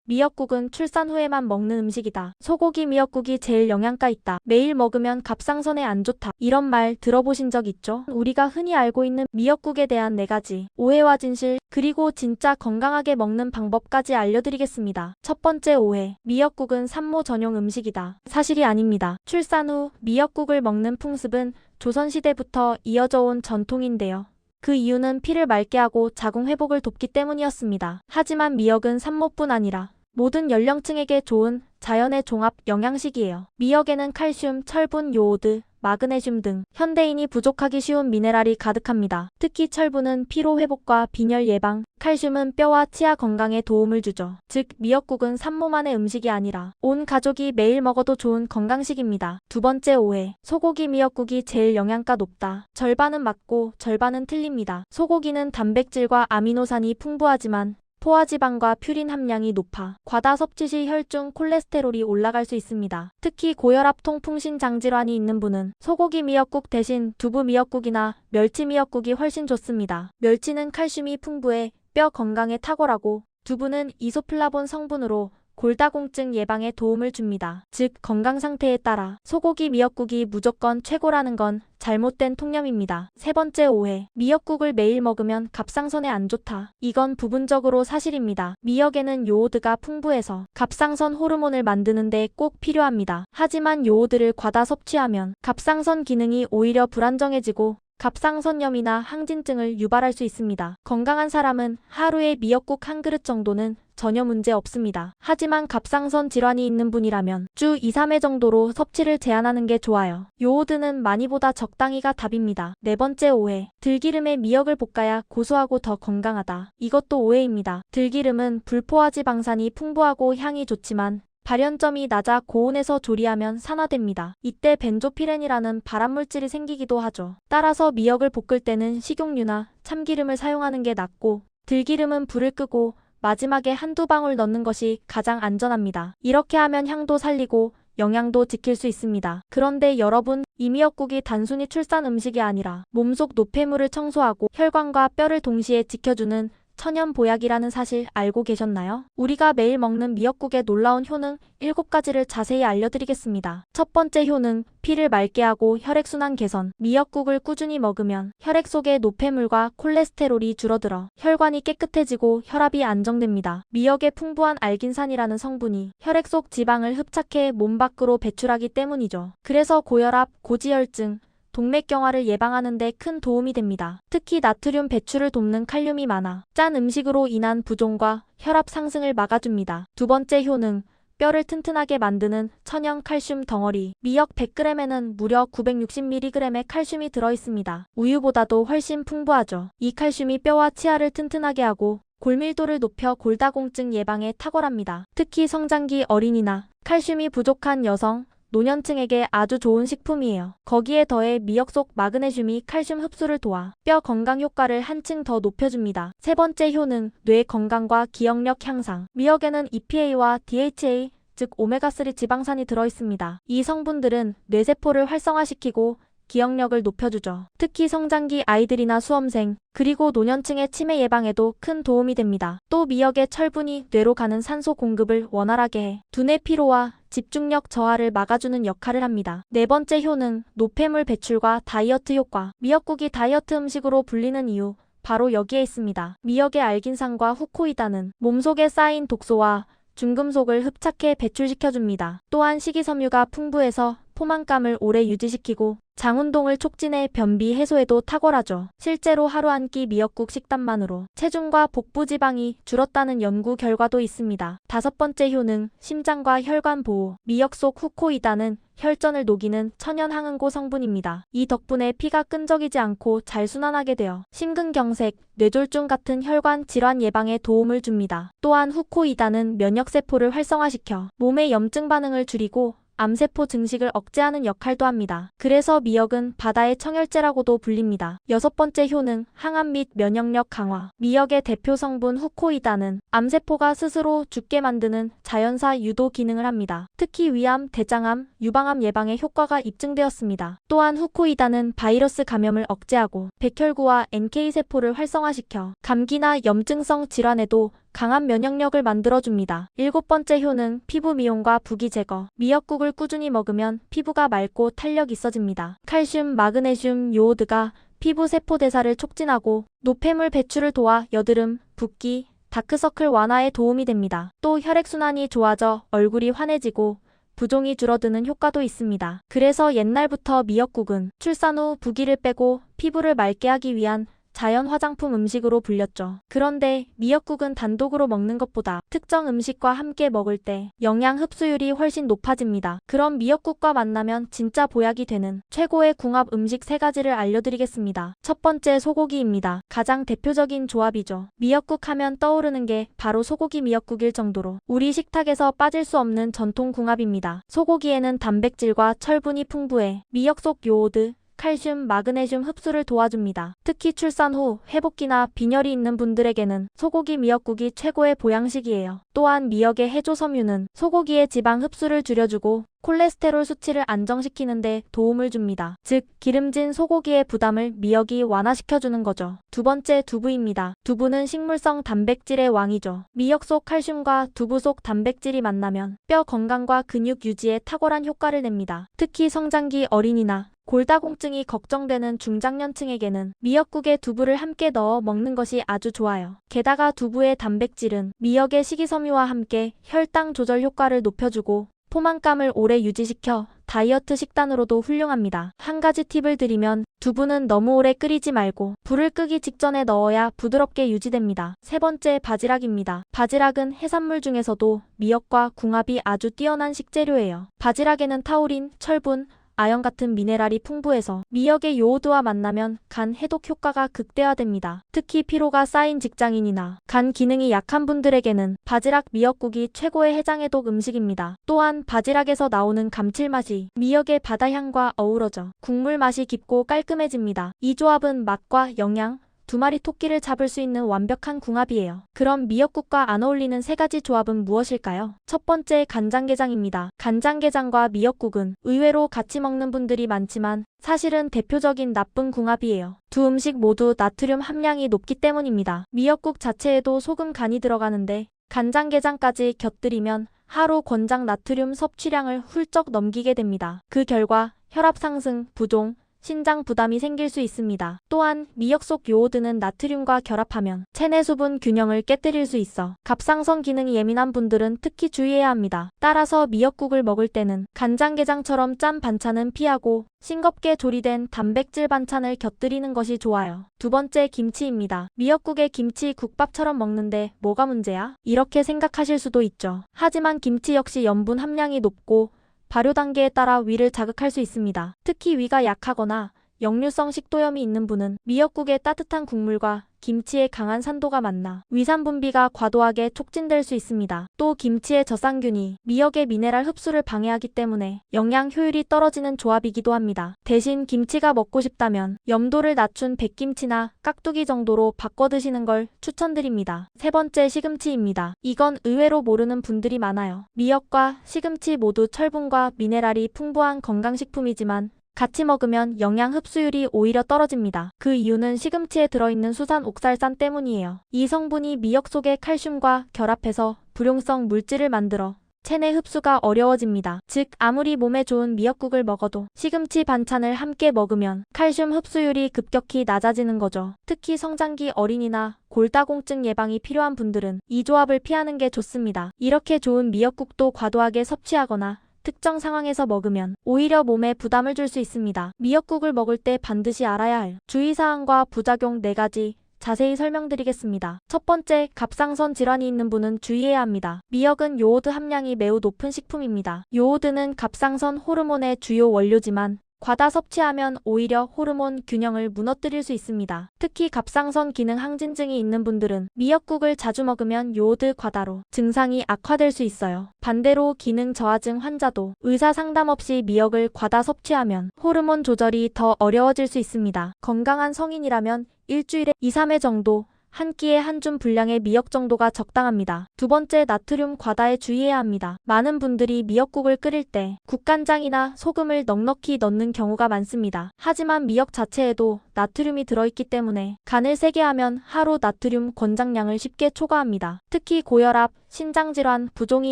미역국은 출산 후에만 먹는 음식이다. 소고기 미역국이 제일 영양가 있다. 매일 먹으면 갑상선에 안 좋다. 이런 말 들어보신 적 있죠? 우리가 흔히 알고 있는 미역국에 대한 4가지 오해와 진실, 그리고 진짜 건강하게 먹는 방법까지 알려드리겠습니다. 첫 번째 오해. 미역국은 산모 전용 음식이다. 사실이 아닙니다. 출산 후 미역국을 먹는 풍습은 조선시대부터 이어져 온 전통인데요. 그 이유는 피를 맑게 하고 자궁 회복을 돕기 때문이었습니다. 하지만 미역은 산모뿐 아니라 모든 연령층에게 좋은 자연의 종합 영양식이에요. 미역에는 칼슘, 철분, 요오드, 마그네슘 등 현대인이 부족하기 쉬운 미네랄이 가득합니다. 특히 철분은 피로 회복과 빈혈 예방, 칼슘은 뼈와 치아 건강에 도움을 주죠. 즉, 미역국은 산모만의 음식이 아니라 온 가족이 매일 먹어도 좋은 건강식입니다. 두 번째 오해. 소고기 미역국이 제일 영양가 높다. 절반은 맞고 절반은 틀립니다. 소고기는 단백질과 아미노산이 풍부하지만 포화지방과 퓨린 함량이 높아 과다 섭취 시 혈중 콜레스테롤이 올라갈 수 있습니다. 특히 고혈압, 통풍신 장질환이 있는 분은 소고기 미역국 대신 두부 미역국이나 멸치 미역국이 훨씬 좋습니다. 멸치는 칼슘이 풍부해 뼈 건강에 탁월하고 두부는 이소플라본 성분으로 골다공증 예방에 도움을 줍니다. 즉, 건강 상태에 따라 소고기 미역국이 무조건 최고라는 건 잘못된 통념입니다. 세 번째 오해. 미역국을 매일 먹으면 갑상선에 안 좋다. 이건 부분적으로 사실입니다. 미역에는 요오드가 풍부해서 갑상선 호르몬을 만드는 데 꼭 필요합니다. 하지만 요오드를 과다 섭취하면 갑상선 기능이 오히려 불안정해지고 갑상선염이나 항진증을 유발할 수 있습니다. 건강한 사람은 하루에 미역국 한 그릇 정도는 전혀 문제 없습니다. 하지만 갑상선 질환이 있는 분이라면 주 2, 3회 정도로 섭취를 제한하는 게 좋아요. 요오드는 많이보다 적당히가 답입니다. 네 번째 오해. 들기름에 미역을 볶아야 고소하고 더 건강하다. 이것도 오해입니다. 들기름은 불포화지방산이 풍부하고 향이 좋지만 발연점이 낮아 고온에서 조리하면 산화됩니다. 이때 벤조피렌이라는 발암물질이 생기기도 하죠. 따라서 미역을 볶을 때는 식용유나 참기름을 사용하는 게 낫고, 들기름은 불을 끄고 마지막에 한두 방울 넣는 것이 가장 안전합니다. 이렇게 하면 향도 살리고 영양도 지킬 수 있습니다. 그런데 여러분, 이 미역국이 단순히 출산 음식이 아니라 몸속 노폐물을 청소하고 혈관과 뼈를 동시에 지켜주는 천연 보약이라는 사실 알고 계셨나요? 우리가 매일 먹는 미역국의 놀라운 효능 7가지를 자세히 알려드리겠습니다. 첫 번째 효능, 피를 맑게 하고 혈액순환 개선. 미역국을 꾸준히 먹으면 혈액 속의 노폐물과 콜레스테롤이 줄어들어 혈관이 깨끗해지고 혈압이 안정됩니다. 미역의 풍부한 알긴산이라는 성분이 혈액 속 지방을 흡착해 몸 밖으로 배출하기 때문이죠. 그래서 고혈압, 고지혈증, 동맥경화를 예방하는 데 큰 도움이 됩니다. 특히 나트륨 배출을 돕는 칼륨이 많아 짠 음식으로 인한 부종과 혈압 상승을 막아줍니다. 두 번째 효능, 뼈를 튼튼하게 만드는 천연 칼슘 덩어리. 미역 100g에는 무려 960mg의 칼슘이 들어있습니다. 우유보다도 훨씬 풍부하죠. 이 칼슘이 뼈와 치아를 튼튼하게 하고 골밀도를 높여 골다공증 예방에 탁월합니다. 특히 성장기 어린이나 칼슘이 부족한 여성, 노년층에게 아주 좋은 식품이에요. 거기에 더해 미역 속 마그네슘이 칼슘 흡수를 도와 뼈 건강 효과를 한층 더 높여줍니다. 세 번째 효능, 뇌 건강과 기억력 향상. 미역에는 EPA와 DHA, 즉 오메가3 지방산이 들어있습니다. 이 성분들은 뇌세포를 활성화시키고 기억력을 높여주죠. 특히 성장기 아이들이나 수험생, 그리고 노년층의 치매 예방에도 큰 도움이 됩니다. 또 미역의 철분이 뇌로 가는 산소 공급을 원활하게 해 두뇌 피로와 집중력 저하를 막아주는 역할을 합니다. 네 번째 효능, 노폐물 배출과 다이어트 효과. 미역국이 다이어트 음식으로 불리는 이유, 바로 여기에 있습니다. 미역의 알긴산과 후코이단은 몸속에 쌓인 독소와 중금속을 흡착해 배출시켜줍니다. 또한 식이섬유가 풍부해서 포만감을 오래 유지시키고 장운동을 촉진해 변비 해소에도 탁월하죠. 실제로 하루 한 끼 미역국 식단만으로 체중과 복부 지방이 줄었다는 연구 결과도 있습니다. 다섯 번째 효능, 심장과 혈관 보호. 미역 속 후코이단은 혈전을 녹이는 천연 항응고 성분입니다. 이 덕분에 피가 끈적이지 않고 잘 순환하게 되어 심근경색, 뇌졸중 같은 혈관 질환 예방에 도움을 줍니다. 또한 후코이단은 면역세포를 활성화시켜 몸의 염증 반응을 줄이고 암세포 증식을 억제하는 역할도 합니다. 그래서 미역은 바다의 청열제라고도 불립니다. 여섯 번째 효능, 항암 및 면역력 강화. 미역의 대표 성분 후코이단은 암세포가 스스로 죽게 만드는 자연사 유도 기능을 합니다. 특히 위암, 대장암, 유방암 예방에 효과가 입증되었습니다. 또한 후코이단은 바이러스 감염을 억제하고 백혈구와 NK세포를 활성화시켜 감기나 염증성 질환에도 강한 면역력을 만들어줍니다. 7번째 효능, 피부 미용과 부기 제거. 미역국을 꾸준히 먹으면 피부가 맑고 탄력 있어집니다. 칼슘, 마그네슘, 요오드가 피부 세포 대사를 촉진하고 노폐물 배출을 도와 여드름, 붓기, 다크서클 완화에 도움이 됩니다. 또 혈액순환이 좋아져 얼굴이 환해지고 부종이 줄어드는 효과도 있습니다. 그래서 옛날부터 미역국은 출산 후 부기를 빼고 피부를 맑게 하기 위한 자연 화장품 음식으로 불렸죠. 그런데 미역국은 단독으로 먹는 것보다 특정 음식과 함께 먹을 때 영양 흡수율이 훨씬 높아집니다. 그럼 미역국과 만나면 진짜 보약이 되는 최고의 궁합 음식 3가지를 알려드리겠습니다. 첫 번째, 소고기입니다. 가장 대표적인 조합이죠. 미역국 하면 떠오르는 게 바로 소고기 미역국일 정도로 우리 식탁에서 빠질 수 없는 전통 궁합입니다. 소고기에는 단백질과 철분이 풍부해 미역 속 요오드, 칼슘, 마그네슘 흡수를 도와줍니다. 특히 출산 후 회복기나 빈혈이 있는 분들에게는 소고기 미역국이 최고의 보양식이에요. 또한 미역의 해조 섬유는 소고기의 지방 흡수를 줄여주고 콜레스테롤 수치를 안정시키는 데 도움을 줍니다. 즉, 기름진 소고기의 부담을 미역이 완화시켜주는 거죠. 두 번째, 두부입니다. 두부는 식물성 단백질의 왕이죠. 미역 속 칼슘과 두부 속 단백질이 만나면 뼈 건강과 근육 유지에 탁월한 효과를 냅니다. 특히 성장기 어린이나 골다공증이 걱정되는 중장년층에게는 미역국에 두부를 함께 넣어 먹는 것이 아주 좋아요. 게다가 두부의 단백질은 미역의 식이섬유와 함께 혈당 조절 효과를 높여주고 포만감을 오래 유지시켜 다이어트 식단으로도 훌륭합니다. 한 가지 팁을 드리면 두부는 너무 오래 끓이지 말고 불을 끄기 직전에 넣어야 부드럽게 유지됩니다. 세 번째, 바지락입니다. 바지락은 해산물 중에서도 미역과 궁합이 아주 뛰어난 식재료예요. 바지락에는 타우린, 철분, 아연 같은 미네랄이 풍부해서 미역의 요오드와 만나면 간 해독 효과가 극대화됩니다. 특히 피로가 쌓인 직장인이나 간 기능이 약한 분들에게는 바지락 미역국이 최고의 해장해독 음식입니다. 또한 바지락에서 나오는 감칠맛이 미역의 바다향과 어우러져 국물 맛이 깊고 깔끔해집니다. 이 조합은 맛과 영양, 2마리 토끼를 잡을 수 있는 완벽한 궁합이에요. 그럼 미역국과 안 어울리는 3가지 조합은 무엇일까요? 첫 번째, 간장게장입니다. 간장게장과 미역국은 의외로 같이 먹는 분들이 많지만 사실은 대표적인 나쁜 궁합이에요. 두 음식 모두 나트륨 함량이 높기 때문입니다. 미역국 자체에도 소금, 간이 들어가는데 간장게장까지 곁들이면 하루 권장 나트륨 섭취량을 훌쩍 넘기게 됩니다. 그 결과 혈압 상승, 부종, 신장 부담이 생길 수 있습니다. 또한 미역 속 요오드는 나트륨과 결합하면 체내 수분 균형을 깨뜨릴 수 있어 갑상선 기능이 예민한 분들은 특히 주의해야 합니다. 따라서 미역국을 먹을 때는 간장게장처럼 짠 반찬은 피하고 싱겁게 조리된 단백질 반찬을 곁들이는 것이 좋아요. 두 번째, 김치입니다. 미역국에 김치 국밥처럼 먹는데 뭐가 문제야? 이렇게 생각하실 수도 있죠. 하지만 김치 역시 염분 함량이 높고 발효 단계에 따라 위를 자극할 수 있습니다. 특히 위가 약하거나 역류성 식도염이 있는 분은 미역국의 따뜻한 국물과 김치의 강한 산도가 만나 위산 분비가 과도하게 촉진될 수 있습니다. 또 김치의 저상균이 미역의 미네랄 흡수를 방해하기 때문에 영양 효율이 떨어지는 조합이기도 합니다. 대신 김치가 먹고 싶다면 염도를 낮춘 백김치나 깍두기 정도로 바꿔 드시는 걸 추천드립니다. 세 번째, 시금치입니다. 이건 의외로 모르는 분들이 많아요. 미역과 시금치 모두 철분과 미네랄이 풍부한 건강식품이지만 같이 먹으면 영양 흡수율이 오히려 떨어집니다. 그 이유는 시금치에 들어있는 수산 옥살산 때문이에요. 이 성분이 미역 속의 칼슘과 결합해서 불용성 물질을 만들어 체내 흡수가 어려워집니다. 즉, 아무리 몸에 좋은 미역국을 먹어도 시금치 반찬을 함께 먹으면 칼슘 흡수율이 급격히 낮아지는 거죠. 특히 성장기 어린이나 골다공증 예방이 필요한 분들은 이 조합을 피하는 게 좋습니다. 이렇게 좋은 미역국도 과도하게 섭취하거나 특정 상황에서 먹으면 오히려 몸에 부담을 줄 수 있습니다. 미역국을 먹을 때 반드시 알아야 할 주의사항과 부작용 4가지 자세히 설명드리겠습니다. 첫 번째, 갑상선 질환이 있는 분은 주의해야 합니다. 미역은 요오드 함량이 매우 높은 식품입니다. 요오드는 갑상선 호르몬의 주요 원료지만 과다 섭취하면 오히려 호르몬 균형을 무너뜨릴 수 있습니다. 특히 갑상선 기능 항진증이 있는 분들은 미역국을 자주 먹으면 요오드 과다로 증상이 악화될 수 있어요. 반대로 기능 저하증 환자도 의사 상담 없이 미역을 과다 섭취하면 호르몬 조절이 더 어려워질 수 있습니다. 건강한 성인이라면 일주일에 2, 3회 정도 한 끼에 한 줌 분량의 미역 정도가 적당합니다. 두 번째, 나트륨 과다에 주의해야 합니다. 많은 분들이 미역국을 끓일 때 국간장이나 소금을 넉넉히 넣는 경우가 많습니다. 하지만 미역 자체에도 나트륨이 들어있기 때문에 간을 세게 하면 하루 나트륨 권장량을 쉽게 초과합니다. 특히 고혈압, 신장질환, 부종이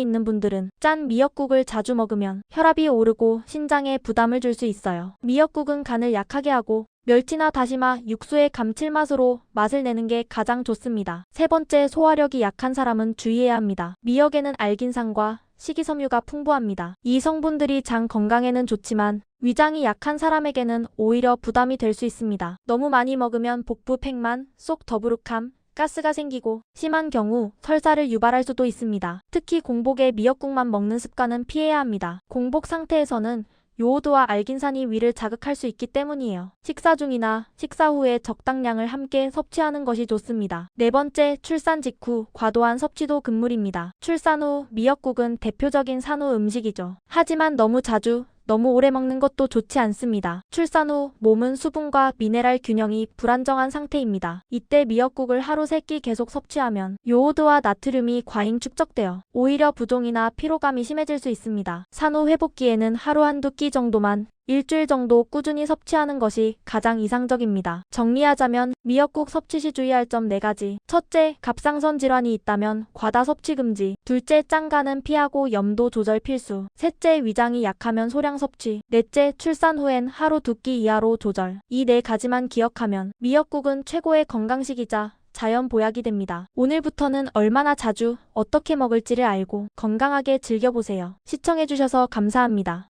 있는 분들은 짠 미역국을 자주 먹으면 혈압이 오르고 신장에 부담을 줄 수 있어요. 미역국은 간을 약하게 하고 멸치나 다시마, 육수의 감칠맛으로 맛을 내는 게 가장 좋습니다. 세 번째, 소화력이 약한 사람은 주의해야 합니다. 미역에는 알긴산과 식이섬유가 풍부합니다. 이 성분들이 장 건강에는 좋지만 위장이 약한 사람에게는 오히려 부담이 될 수 있습니다. 너무 많이 먹으면 복부 팽만, 속 더부룩함, 가스가 생기고 심한 경우 설사를 유발할 수도 있습니다. 특히 공복에 미역국만 먹는 습관은 피해야 합니다. 공복 상태에서는 요오드와 알긴산이 위를 자극할 수 있기 때문이에요. 식사 중이나 식사 후에 적당량을 함께 섭취하는 것이 좋습니다. 네 번째, 출산 직후 과도한 섭취도 금물입니다. 출산 후 미역국은 대표적인 산후 음식이죠. 하지만 너무 자주, 너무 오래 먹는 것도 좋지 않습니다. 출산 후 몸은 수분과 미네랄 균형이 불안정한 상태입니다. 이때 미역국을 하루 3끼 계속 섭취하면 요오드와 나트륨이 과잉 축적되어 오히려 부종이나 피로감이 심해질 수 있습니다. 산후 회복기에는 하루 한두 끼 정도만 일주일 정도 꾸준히 섭취하는 것이 가장 이상적입니다. 정리하자면 미역국 섭취 시 주의할 점 4가지. 첫째, 갑상선 질환이 있다면 과다 섭취 금지. 둘째, 짠간은 피하고 염도 조절 필수. 셋째, 위장이 약하면 소량 섭취. 넷째, 출산 후엔 하루 2끼 이하로 조절. 이 4가지만 기억하면 미역국은 최고의 건강식이자 자연 보약이 됩니다. 오늘부터는 얼마나 자주 어떻게 먹을지를 알고 건강하게 즐겨보세요. 시청해주셔서 감사합니다.